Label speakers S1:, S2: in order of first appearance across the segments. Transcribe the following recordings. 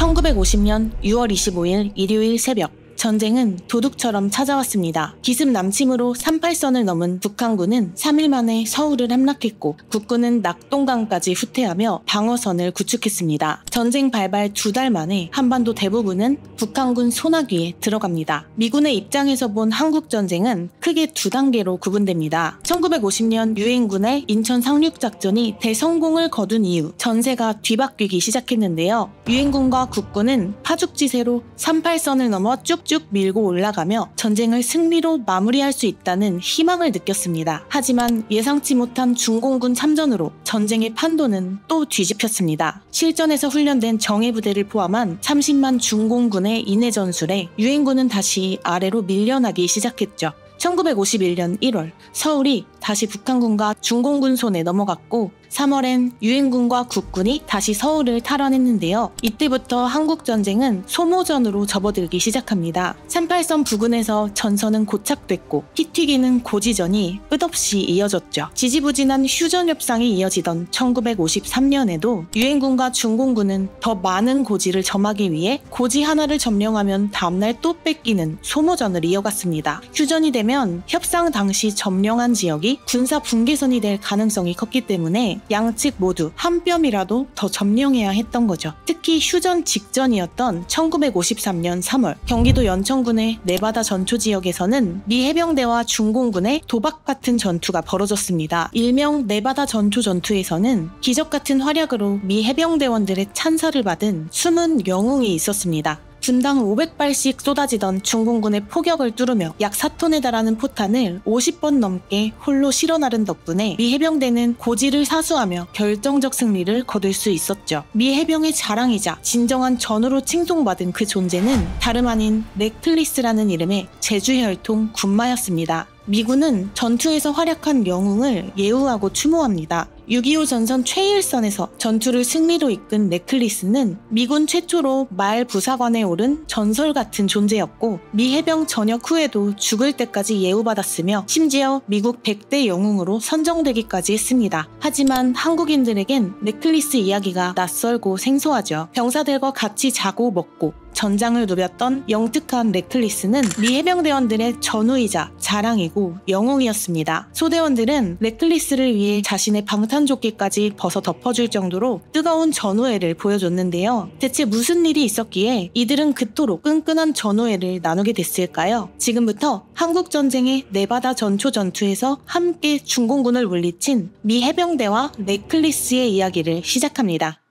S1: 1950년 6월 25일 일요일 새벽, 전쟁은 도둑처럼 찾아왔습니다. 기습 남침으로 38선을 넘은 북한군은 3일 만에 서울을 함락했고 국군은 낙동강까지 후퇴하며 방어선을 구축했습니다. 전쟁 발발 2달 만에 한반도 대부분은 북한군 손아귀에 들어갑니다. 미군의 입장에서 본 한국전쟁은 크게 2단계로 구분됩니다. 1950년 유엔군의 인천 상륙작전이 대성공을 거둔 이후 전세가 뒤바뀌기 시작했는데요. 유엔군과 국군은 파죽지세로 38선을 넘어 쭉쭉 밀고 올라가며 전쟁을 승리로 마무리할 수 있다는 희망을 느꼈습니다. 하지만 예상치 못한 중공군 참전으로 전쟁의 판도는 또 뒤집혔습니다. 실전에서 훈련된 정예부대를 포함한 30만 중공군의 인해 전술에 유엔군은 다시 아래로 밀려나기 시작했죠. 1951년 1월 서울이 다시 북한군과 중공군 손에 넘어갔고 3월엔 유엔군과 국군이 다시 서울을 탈환했는데요. 이때부터 한국전쟁은 소모전으로 접어들기 시작합니다. 38선 부근에서 전선은 고착됐고 피 튀기는 고지전이 끝없이 이어졌죠. 지지부진한 휴전 협상이 이어지던 1953년에도 유엔군과 중공군은 더 많은 고지를 점하기 위해 고지 하나를 점령하면 다음날 또 뺏기는 소모전을 이어갔습니다. 휴전이 되면 협상 당시 점령한 지역이 군사 분계선이 될 가능성이 컸기 때문에 양측 모두 한 뼘이라도 더 점령해야 했던 거죠. 특히 휴전 직전이었던 1953년 3월 경기도 연천군의 네바다 전초 지역에서는 미 해병대와 중공군의 도박 같은 전투가 벌어졌습니다. 일명 네바다 전초 전투에서는 기적 같은 활약으로 미 해병대원들의 찬사를 받은 숨은 영웅이 있었습니다. 분당 500발씩 쏟아지던 중공군의 포격을 뚫으며 약 4톤에 달하는 포탄을 50번 넘게 홀로 실어 나른 덕분에 미 해병대는 고지를 사수하며 결정적 승리를 거둘 수 있었죠. 미 해병의 자랑이자 진정한 전우로 칭송받은 그 존재는 다름 아닌 렉클리스라는 이름의 제주혈통 군마였습니다. 미군은 전투에서 활약한 영웅을 예우하고 추모합니다. 6.25 전선 최일선에서 전투를 승리로 이끈 렉클리스는 미군 최초로 말 부사관에 오른 전설 같은 존재였고 미 해병 전역 후에도 죽을 때까지 예우받았으며 심지어 미국 100대 영웅으로 선정되기까지 했습니다. 하지만 한국인들에겐 렉클리스 이야기가 낯설고 생소하죠. 병사들과 같이 자고 먹고 전장을 누볐던 영특한 렉클리스는 미 해병대원들의 전우이자 자랑이고 영웅이었습니다. 소대원들은 렉클리스를 위해 자신의 방탄조끼까지 벗어 덮어줄 정도로 뜨거운 전우애를 보여줬는데요. 대체 무슨 일이 있었기에 이들은 그토록 끈끈한 전우애를 나누게 됐을까요? 지금부터 한국전쟁의 네바다 전초 전투에서 함께 중공군을 물리친 미 해병대와 렉클리스의 이야기를 시작합니다.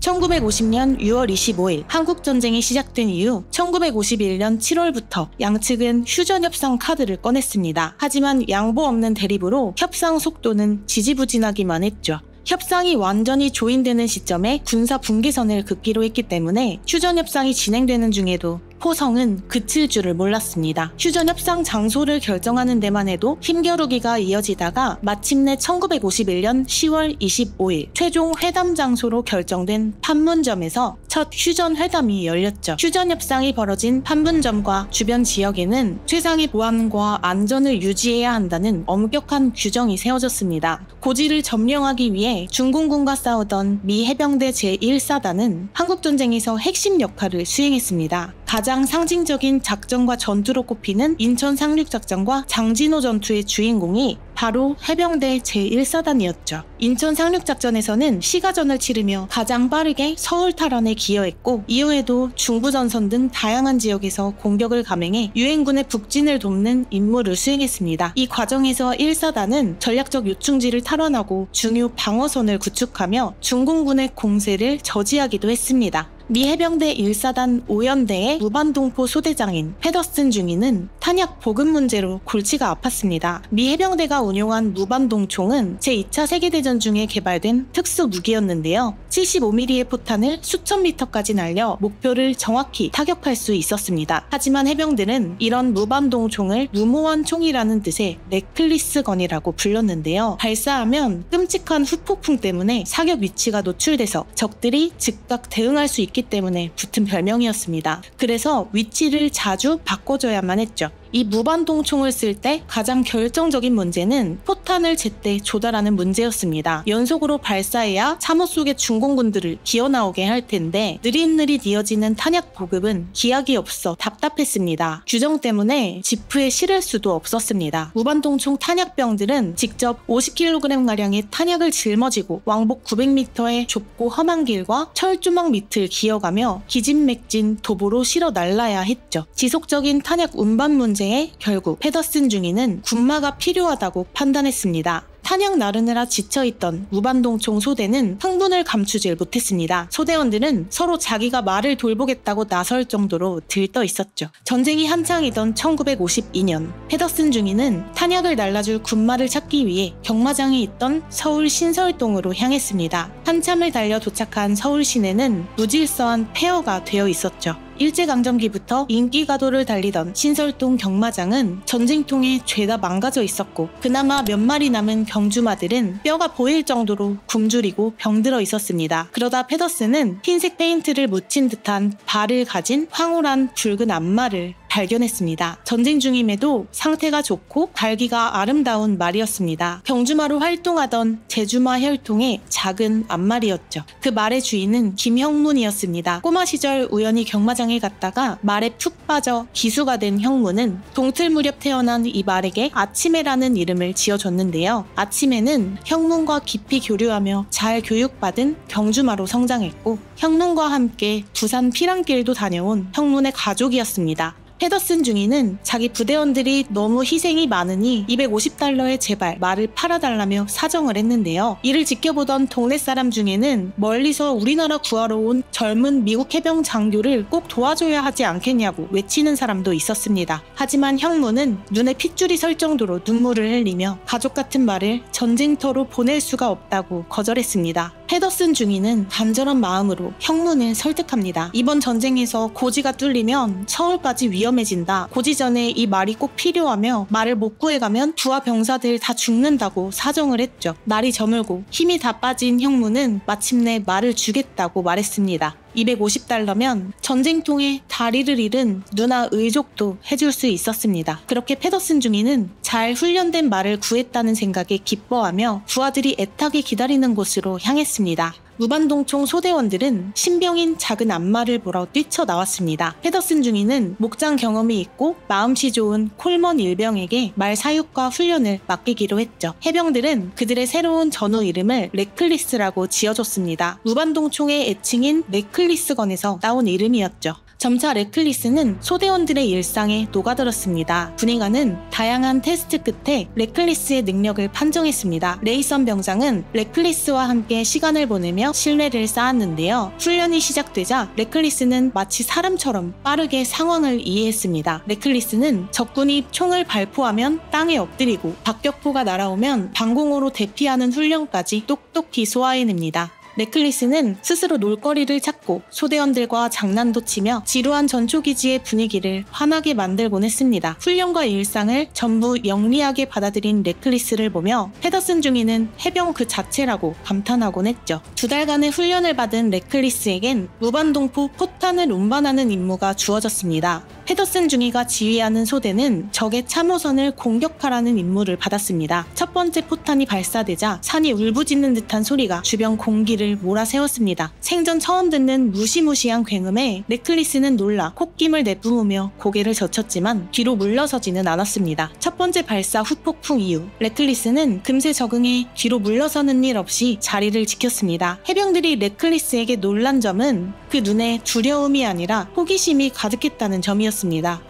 S1: 1950년 6월 25일 한국전쟁이 시작된 이후 1951년 7월부터 양측은 휴전협상 카드를 꺼냈습니다. 하지만 양보 없는 대립으로 협상 속도는 지지부진하기만 했죠. 협상이 완전히 조인되는 시점에 군사 분계선을 긋기로 했기 때문에 휴전협상이 진행되는 중에도 포성은 그칠 줄을 몰랐습니다. 휴전협상 장소를 결정하는 데만 해도 힘겨루기가 이어지다가 마침내 1951년 10월 25일 최종 회담 장소로 결정된 판문점에서 첫 휴전회담이 열렸죠. 휴전협상이 벌어진 판문점과 주변 지역에는 최상의 보안과 안전을 유지해야 한다는 엄격한 규정이 세워졌습니다. 고지를 점령하기 위해 중공군과 싸우던 미 해병대 제1사단은 한국전쟁에서 핵심 역할을 수행했습니다. 가장 상징적인 작전과 전투로 꼽히는 인천 상륙작전과 장진호 전투의 주인공이 바로 해병대 제1사단이었죠. 인천 상륙작전에서는 시가전을 치르며 가장 빠르게 서울 탈환에 기여했고 이후에도 중부전선 등 다양한 지역에서 공격을 감행해 유엔군의 북진을 돕는 임무를 수행했습니다. 이 과정에서 1사단은 전략적 요충지를 탈환하고 중요 방어선을 구축하며 중공군의 공세를 저지하기도 했습니다. 미 해병대 1사단 5연대의 무반동포 소대장인 페더슨 중위는 탄약 보급 문제로 골치가 아팠습니다. 미 해병대가 운용한 무반동총은 제2차 세계대전 중에 개발된 특수 무기였는데요. 75mm의 포탄을 수천 미터까지 날려 목표를 정확히 타격할 수 있었습니다. 하지만 해병들은 이런 무반동총을 무모한 총이라는 뜻의 렉클리스건이라고 불렀는데요. 발사하면 끔찍한 후폭풍 때문에 사격 위치가 노출돼서 적들이 즉각 대응할 수 있기 때문에 붙은 별명이었습니다. 그래서 위치를 자주 바꿔줘야만 했죠. 이 무반동총을 쓸 때 가장 결정적인 문제는 포탄을 제때 조달하는 문제였습니다. 연속으로 발사해야 참호 속의 중공군들을 기어나오게 할 텐데 느릿느릿 이어지는 탄약 보급은 기약이 없어 답답했습니다. 규정 때문에 지프에 실을 수도 없었습니다. 무반동총 탄약병들은 직접 50kg가량의 탄약을 짊어지고 왕복 900m의 좁고 험한 길과 철조망 밑을 기어가며 기진맥진 도보로 실어 날라야 했죠. 지속적인 탄약 운반 문제에 결국 페더슨 중위는 군마가 필요하다고 판단했습니다. 탄약 나르느라 지쳐있던 무반동총 소대는 흥분을 감추질 못했습니다. 소대원들은 서로 자기가 말을 돌보겠다고 나설 정도로 들떠 있었죠. 전쟁이 한창이던 1952년 페더슨 중위는 탄약을 날라줄 군마를 찾기 위해 경마장에 있던 서울 신설동으로 향했습니다. 한참을 달려 도착한 서울 시내는 무질서한 폐허가 되어 있었죠. 일제강점기부터 인기가도를 달리던 신설동 경마장은 전쟁통에 죄다 망가져 있었고 그나마 몇 마리 남은 경주마들은 뼈가 보일 정도로 굶주리고 병들어 있었습니다. 그러다 페더슨은 흰색 페인트를 묻힌 듯한 발을 가진 황홀한 붉은 앞말을 발견했습니다. 전쟁 중임에도 상태가 좋고 발기가 아름다운 말이었습니다. 경주마로 활동하던 제주마 혈통의 작은 앞말이었죠. 그 말의 주인은 김형문이었습니다. 꼬마 시절 우연히 경마장에 갔다가 말에 푹 빠져 기수가 된 형문은 동틀 무렵 태어난 이 말에게 아침해라는 이름을 지어줬는데요. 아침해는 형문과 깊이 교류하며 잘 교육받은 경주마로 성장했고 형문과 함께 부산 피랑길도 다녀온 형문의 가족이었습니다. 페더슨 중위는 자기 부대원들이 너무 희생이 많으니 $250에 제발 말을 팔아달라며 사정을 했는데요. 이를 지켜보던 동네 사람 중에는 멀리서 우리나라 구하러 온 젊은 미국 해병 장교를 꼭 도와줘야 하지 않겠냐고 외치는 사람도 있었습니다. 하지만 형무는 눈에 핏줄이 설 정도로 눈물을 흘리며 가족 같은 말을 전쟁터로 보낼 수가 없다고 거절했습니다. 페더슨 중위는 간절한 마음으로 형문을 설득합니다. 이번 전쟁에서 고지가 뚫리면 서울까지 위험해진다. 고지 전에 이 말이 꼭 필요하며 말을 못 구해가면 부하 병사들 다 죽는다고 사정을 했죠. 날이 저물고 힘이 다 빠진 형문은 마침내 말을 주겠다고 말했습니다. $250면 전쟁통에 다리를 잃은 누나 의족도 해줄 수 있었습니다. 그렇게 페더슨 중위는 잘 훈련된 말을 구했다는 생각에 기뻐하며 부하들이 애타게 기다리는 곳으로 향했습니다. 무반동총 소대원들은 신병인 작은 앞말을 보러 뛰쳐나왔습니다. 페더슨 중위는 목장 경험이 있고 마음씨 좋은 콜먼 일병에게 말 사육과 훈련을 맡기기로 했죠. 해병들은 그들의 새로운 전후 이름을 레클리스라고 지어줬습니다. 무반동총의 애칭인 레클리스건에서 나온 이름이었죠. 점차 레클리스는 소대원들의 일상에 녹아들었습니다. 군의관은 다양한 테스트 끝에 레클리스의 능력을 판정했습니다. 레이선 병장은 레클리스와 함께 시간을 보내며 신뢰를 쌓았는데요. 훈련이 시작되자 레클리스는 마치 사람처럼 빠르게 상황을 이해했습니다. 레클리스는 적군이 총을 발포하면 땅에 엎드리고 박격포가 날아오면 방공호로 대피하는 훈련까지 똑똑히 소화해냅니다. 레클리스는 스스로 놀거리를 찾고 소대원들과 장난도 치며 지루한 전초기지의 분위기를 환하게 만들곤 했습니다. 훈련과 일상을 전부 영리하게 받아들인 레클리스를 보며 페더슨 중위는 해병 그 자체라고 감탄하곤 했죠. 2달간의 훈련을 받은 레클리스에겐 무반동포 포탄을 운반하는 임무가 주어졌습니다. 페더슨 중위가 지휘하는 소대는 적의 참호선을 공격하라는 임무를 받았습니다. 첫 번째 포탄이 발사되자 산이 울부짖는 듯한 소리가 주변 공기를 몰아세웠습니다. 생전 처음 듣는 무시무시한 굉음에 레클리스는 놀라 콧김을 내뿜으며 고개를 젖혔지만 뒤로 물러서지는 않았습니다. 첫 번째 발사 후폭풍 이후 레클리스는 금세 적응해 뒤로 물러서는 일 없이 자리를 지켰습니다. 해병들이 레클리스에게 놀란 점은 그 눈에 두려움이 아니라 호기심이 가득했다는 점이었습니다.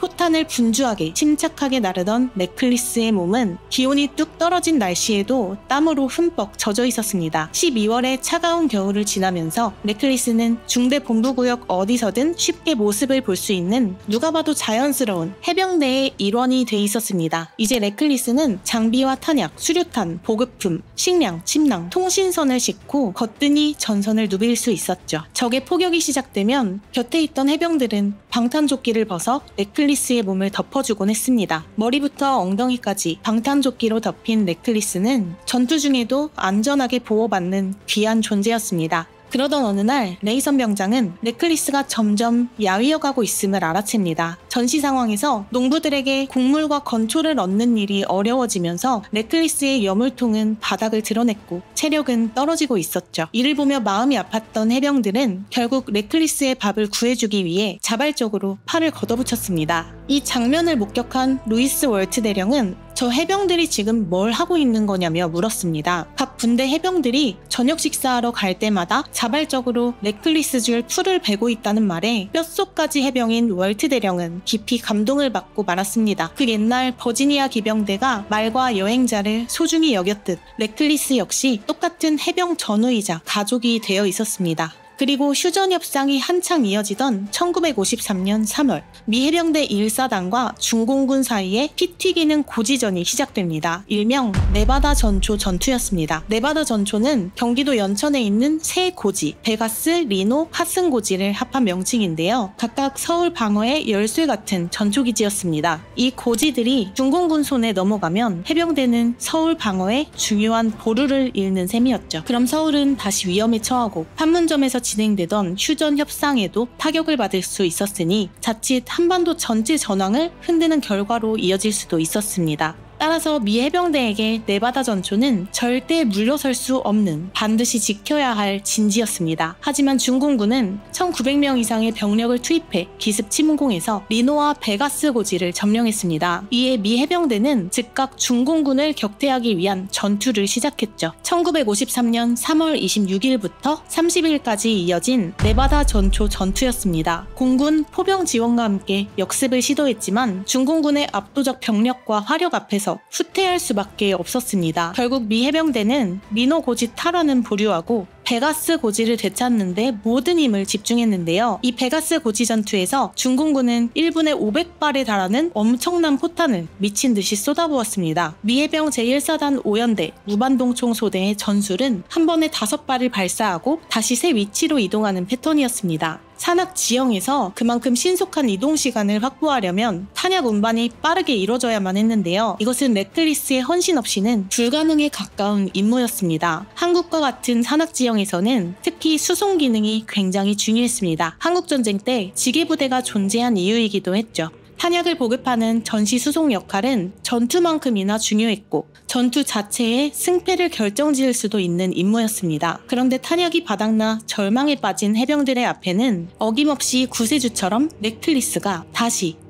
S1: 포탄을 분주하게 침착하게 나르던 레클리스의 몸은 기온이 뚝 떨어진 날씨에도 땀으로 흠뻑 젖어 있었습니다. 12월의 차가운 겨울을 지나면서 레클리스는 중대 본부구역 어디서든 쉽게 모습을 볼 수 있는 누가 봐도 자연스러운 해병대의 일원이 돼 있었습니다. 이제 레클리스는 장비와 탄약, 수류탄, 보급품, 식량, 침낭, 통신선을 싣고 거뜬히 전선을 누빌 수 있었죠. 적의 포격이 시작되면 곁에 있던 해병들은 방탄조끼를 벗어 레클리스의 몸을 덮어주곤 했습니다. 머리부터 엉덩이까지 방탄조끼로 덮인 레클리스는 전투 중에도 안전하게 보호받는 귀한 존재였습니다. 그러던 어느 날 레이선 병장은 레클리스가 점점 야위어가고 있음을 알아챕니다. 전시 상황에서 농부들에게 곡물과 건초를 얻는 일이 어려워지면서 레클리스의 여물통은 바닥을 드러냈고 체력은 떨어지고 있었죠. 이를 보며 마음이 아팠던 해병들은 결국 레클리스의 밥을 구해주기 위해 자발적으로 팔을 걷어붙였습니다. 이 장면을 목격한 루이스 월트 대령은 저 해병들이 지금 뭘 하고 있는 거냐며 물었습니다. 각 군대 해병들이 저녁 식사하러 갈 때마다 자발적으로 레클리스 줄 풀을 베고 있다는 말에 뼛속까지 해병인 월트 대령은 깊이 감동을 받고 말았습니다. 그 옛날 버지니아 기병대가 말과 여행자를 소중히 여겼듯 레클리스 역시 똑같은 해병 전우이자 가족이 되어 있었습니다. 그리고 휴전 협상이 한창 이어지던 1953년 3월 미 해병대 1사단과 중공군 사이에 피 튀기는 고지전이 시작됩니다. 일명 네바다 전초 전투였습니다. 네바다 전초는 경기도 연천에 있는 세 고지, 베가스, 리노, 하슨 고지를 합한 명칭인데요. 각각 서울 방어의 열쇠 같은 전초기지였습니다. 이 고지들이 중공군 손에 넘어가면 해병대는 서울 방어에 중요한 보루를 잃는 셈이었죠. 그럼 서울은 다시 위험에 처하고 판문점에서 진행되던 휴전 협상에도 타격을 받을 수 있었으니 자칫 한반도 전체 전황을 흔드는 결과로 이어질 수도 있었습니다. 따라서 미 해병대에게 네바다 전초는 절대 물러설 수 없는 반드시 지켜야 할 진지였습니다. 하지만 중공군은 1900명 이상의 병력을 투입해 기습 침공해서 리노와 베가스 고지를 점령했습니다. 이에 미 해병대는 즉각 중공군을 격퇴하기 위한 전투를 시작했죠. 1953년 3월 26일부터 30일까지 이어진 네바다 전초 전투였습니다. 공군 포병 지원과 함께 역습을 시도했지만 중공군의 압도적 병력과 화력 앞에서 후퇴할 수밖에 없었습니다. 결국 미 해병대는 리노 고지 탈환은 보류하고 베가스 고지를 되찾는데 모든 힘을 집중했는데요. 이 베가스 고지 전투에서 중공군은 1분에 500발에 달하는 엄청난 포탄을 미친 듯이 쏟아부었습니다. 미 해병 제1사단 5연대 무반동총 소대의 전술은 한 번에 5발을 발사하고 다시 새 위치로 이동하는 패턴이었습니다. 산악 지형에서 그만큼 신속한 이동 시간을 확보하려면 탄약 운반이 빠르게 이루어져야만 했는데요. 이것은 레클리스의 헌신 없이는 불가능에 가까운 임무였습니다. 한국과 같은 산악 지형에서는 특히 수송 기능이 굉장히 중요했습니다. 한국전쟁 때 지게부대가 존재한 이유이기도 했죠. 탄약을 보급하는 전시 수송 역할은 전투만큼이나 중요했고 전투 자체의 승패를 결정지을 수도 있는 임무였습니다. 그런데 탄약이 바닥나 절망에 빠진 해병들의 앞에는 어김없이 구세주처럼 레클리스가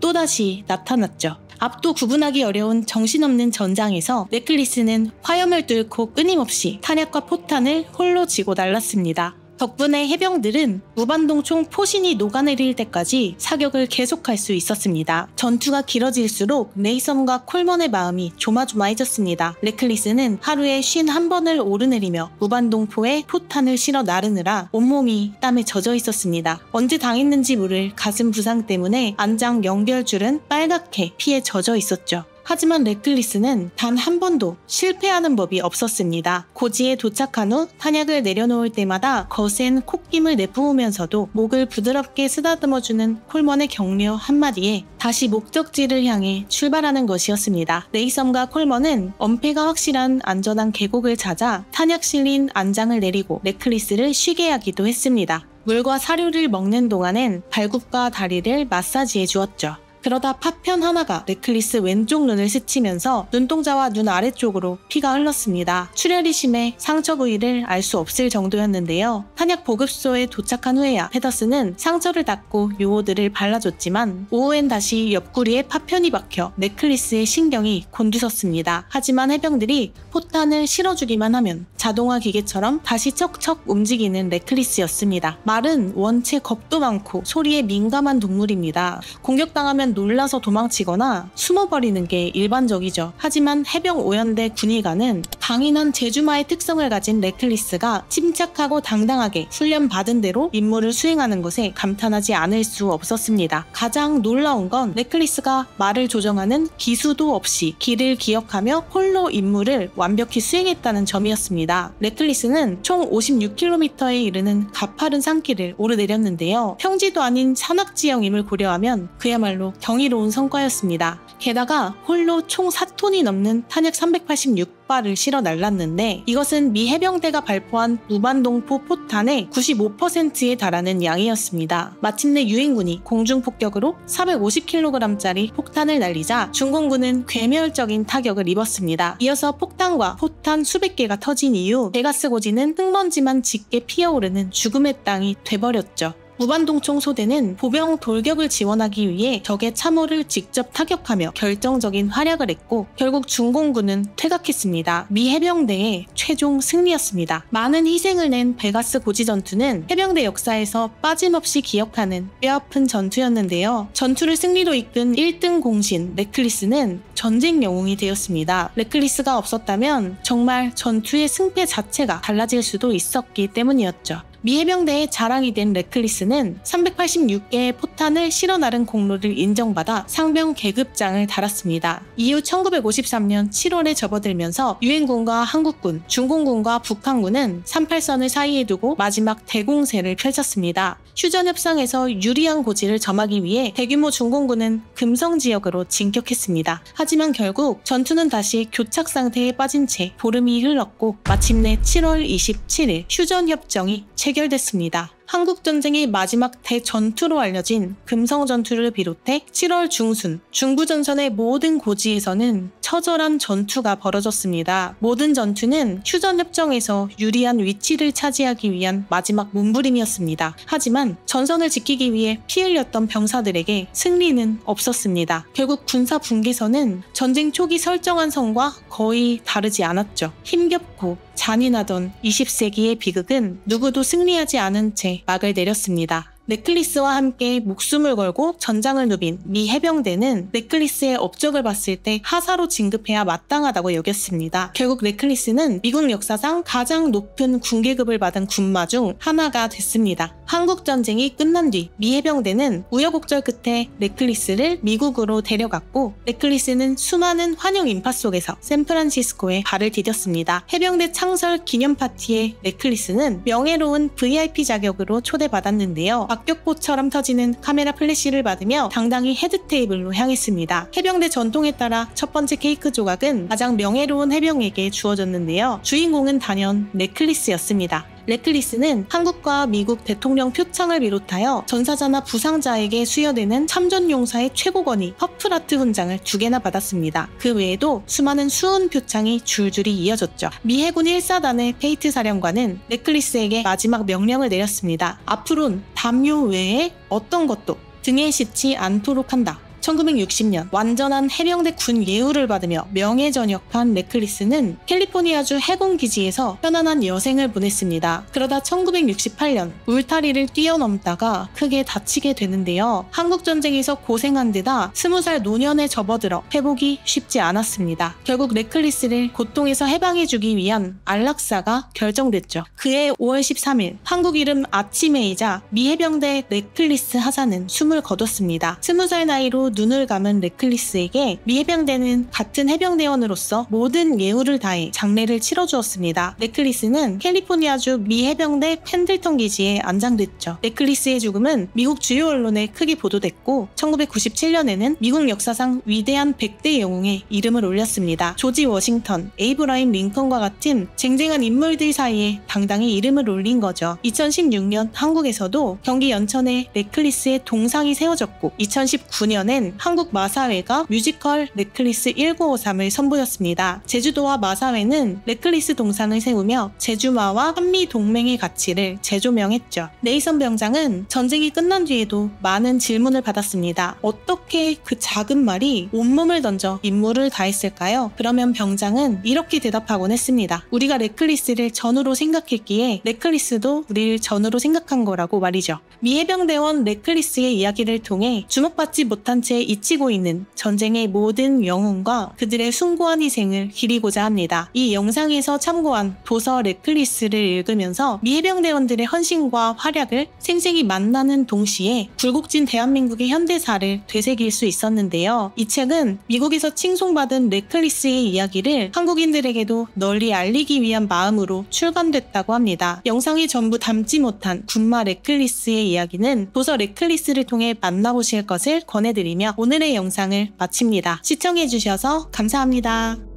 S1: 또다시 나타났죠. 앞도 구분하기 어려운 정신없는 전장에서 레클리스는 화염을 뚫고 끊임없이 탄약과 포탄을 홀로 지고 날랐습니다. 덕분에 해병들은 무반동총 포신이 녹아내릴 때까지 사격을 계속할 수 있었습니다. 전투가 길어질수록 레이섬과 콜먼의 마음이 조마조마해졌습니다. 레클리스는 하루에 51번을 오르내리며 무반동포에 포탄을 실어 나르느라 온몸이 땀에 젖어 있었습니다. 언제 당했는지 모를 가슴 부상 때문에 안장 연결줄은 빨갛게 피에 젖어 있었죠. 하지만 레클리스는 단 한 번도 실패하는 법이 없었습니다. 고지에 도착한 후 탄약을 내려놓을 때마다 거센 콧김을 내뿜으면서도 목을 부드럽게 쓰다듬어주는 콜먼의 격려 한마디에 다시 목적지를 향해 출발하는 것이었습니다. 레이섬과 콜먼은 엄폐가 확실한 안전한 계곡을 찾아 탄약 실린 안장을 내리고 레클리스를 쉬게 하기도 했습니다. 물과 사료를 먹는 동안엔 발굽과 다리를 마사지해 주었죠. 그러다 파편 하나가 레클리스 왼쪽 눈을 스치면서 눈동자와 눈 아래쪽으로 피가 흘렀습니다. 출혈이 심해 상처 부위를 알 수 없을 정도였는데요. 탄약 보급소에 도착한 후에야 헤더스는 상처를 닦고 요오드를 발라줬지만 오후엔 다시 옆구리에 파편이 박혀 레클리스의 신경이 곤두섰습니다. 하지만 해병들이 포탄을 실어주기만 하면 자동화 기계처럼 다시 척척 움직이는 레클리스였습니다. 말은 원체 겁도 많고 소리에 민감한 동물입니다. 공격당하면 놀라서 도망치거나 숨어버리는 게 일반적이죠. 하지만 해병 5연대 군의관은 강인한 제주마의 특성을 가진 레클리스가 침착하고 당당하게 훈련받은 대로 임무를 수행하는 것에 감탄하지 않을 수 없었습니다. 가장 놀라운 건 레클리스가 말을 조정하는 기수도 없이 길을 기억하며 홀로 임무를 완벽히 수행했다는 점이었습니다. 레클리스는 총 56km에 이르는 가파른 산길을 오르내렸는데요. 평지도 아닌 산악지형임을 고려하면 그야말로 경이로운 성과였습니다. 게다가 홀로 총 4톤이 넘는 탄약 386발을 실어 날랐는데 이것은 미 해병대가 발포한 무반동포 포탄의 95%에 달하는 양이었습니다. 마침내 유엔군이 공중폭격으로 450kg짜리 폭탄을 날리자 중공군은 괴멸적인 타격을 입었습니다. 이어서 폭탄과 포탄 수백 개가 터진 이후 베가스 고지는 흙먼지만 짙게 피어오르는 죽음의 땅이 돼버렸죠. 무반동총 소대는 보병 돌격을 지원하기 위해 적의 참호를 직접 타격하며 결정적인 활약을 했고 결국 중공군은 퇴각했습니다. 미 해병대의 최종 승리였습니다. 많은 희생을 낸 베가스 고지 전투는 해병대 역사에서 빠짐없이 기억하는 뼈아픈 전투였는데요. 전투를 승리로 이끈 1등 공신 레클리스는 전쟁 영웅이 되었습니다. 레클리스가 없었다면 정말 전투의 승패 자체가 달라질 수도 있었기 때문이었죠. 미 해병대의 자랑이 된 레클리스는 386개의 포탄을 실어 나른 공로를 인정받아 상병 계급장을 달았습니다. 이후 1953년 7월에 접어들면서 유엔군과 한국군, 중공군과 북한군은 38선을 사이에 두고 마지막 대공세를 펼쳤습니다. 휴전 협상에서 유리한 고지를 점하기 위해 대규모 중공군은 금성 지역으로 진격했습니다. 하지만 결국 전투는 다시 교착 상태에 빠진 채 보름이 흘렀고 마침내 7월 27일 휴전 협정이 체결됐습니다. 한국전쟁의 마지막 대전투로 알려진 금성전투를 비롯해 7월 중순 중부전선의 모든 고지에서는 처절한 전투가 벌어졌습니다. 모든 전투는 휴전협정에서 유리한 위치를 차지하기 위한 마지막 몸부림이었습니다. 하지만 전선을 지키기 위해 피 흘렸던 병사들에게 승리는 없었습니다. 결국 군사 분계선은 전쟁 초기 설정한 선과 거의 다르지 않았죠. 힘겹고 잔인하던 20세기의 비극은 누구도 승리하지 않은 채 막을 내렸습니다. 레클리스와 함께 목숨을 걸고 전장을 누빈 미 해병대는 레클리스의 업적을 봤을 때 하사로 진급해야 마땅하다고 여겼습니다. 결국 레클리스는 미국 역사상 가장 높은 군계급을 받은 군마 중 하나가 됐습니다. 한국전쟁이 끝난 뒤 미 해병대는 우여곡절 끝에 레클리스를 미국으로 데려갔고 레클리스는 수많은 환영 인파 속에서 샌프란시스코에 발을 디뎠습니다. 해병대 창설 기념 파티에 레클리스는 명예로운 VIP 자격으로 초대받았는데요. 박격포처럼 터지는 카메라 플래시를 받으며 당당히 헤드 테이블로 향했습니다. 해병대 전통에 따라 첫 번째 케이크 조각은 가장 명예로운 해병에게 주어졌는데요. 주인공은 단연 레클리스였습니다. 레클리스는 한국과 미국 대통령 표창을 비롯하여 전사자나 부상자에게 수여되는 참전용사의 최고권위 퍼플하트 훈장을 2개나 받았습니다. 그 외에도 수많은 수훈 표창이 줄줄이 이어졌죠. 미 해군 1사단의 페이트 사령관은 레클리스에게 마지막 명령을 내렸습니다. 앞으론 담요 외에 어떤 것도 등에 싣지 않도록 한다. 1960년 완전한 해병대 군 예우를 받으며 명예전역한 레클리스는 캘리포니아주 해군기지에서 편안한 여생을 보냈습니다. 그러다 1968년 울타리를 뛰어넘다가 크게 다치게 되는데요. 한국전쟁에서 고생한 데다 20살 노년에 접어들어 회복이 쉽지 않았습니다. 결국 레클리스를 고통에서 해방해주기 위한 안락사가 결정됐죠. 그해 5월 13일 한국 이름 아침해이자 미 해병대 레클리스 하사는 숨을 거뒀습니다. 20살 나이로 눈을 감은 레클리스에게 미 해병대는 같은 해병대원으로서 모든 예우를 다해 장례를 치러주었습니다. 레클리스는 캘리포니아주 미 해병대 펜들턴 기지에 안장됐죠. 레클리스의 죽음은 미국 주요 언론에 크게 보도됐고 1997년에는 미국 역사상 위대한 100대 영웅에 이름을 올렸습니다. 조지 워싱턴, 에이브라임 링컨과 같은 쟁쟁한 인물들 사이에 당당히 이름을 올린 거죠. 2016년 한국에서도 경기 연천에 레클리스의 동상이 세워졌고 2019년엔 한국 마사회가 뮤지컬 레클리스 1953을 선보였습니다. 제주도와 마사회는 레클리스 동상을 세우며 제주마와 한미 동맹의 가치를 재조명했죠. 네이선 병장은 전쟁이 끝난 뒤에도 많은 질문을 받았습니다. 어떻게 그 작은 말이 온몸을 던져 임무를 다했을까요? 그러면 병장은 이렇게 대답하곤 했습니다. 우리가 레클리스를 전우로 생각했기에 레클리스도 우리를 전우로 생각한 거라고 말이죠. 미 해병대원 레클리스의 이야기를 통해 주목받지 못한 채 잊히고 있는 전쟁의 모든 영웅과 그들의 숭고한 희생을 기리고자 합니다. 이 영상에서 참고한 도서 레클리스를 읽으면서 미 해병대원들의 헌신과 활약을 생생히 만나는 동시에 굴곡진 대한민국의 현대사를 되새길 수 있었는데요. 이 책은 미국에서 칭송받은 레클리스의 이야기를 한국인들에게도 널리 알리기 위한 마음으로 출간됐다고 합니다. 영상이 전부 담지 못한 군마 레클리스의 이야기는 도서 레클리스를 통해 만나보실 것을 권해드립니다. 보내드리며 오늘의 영상을 마칩니다. 시청해주셔서 감사합니다.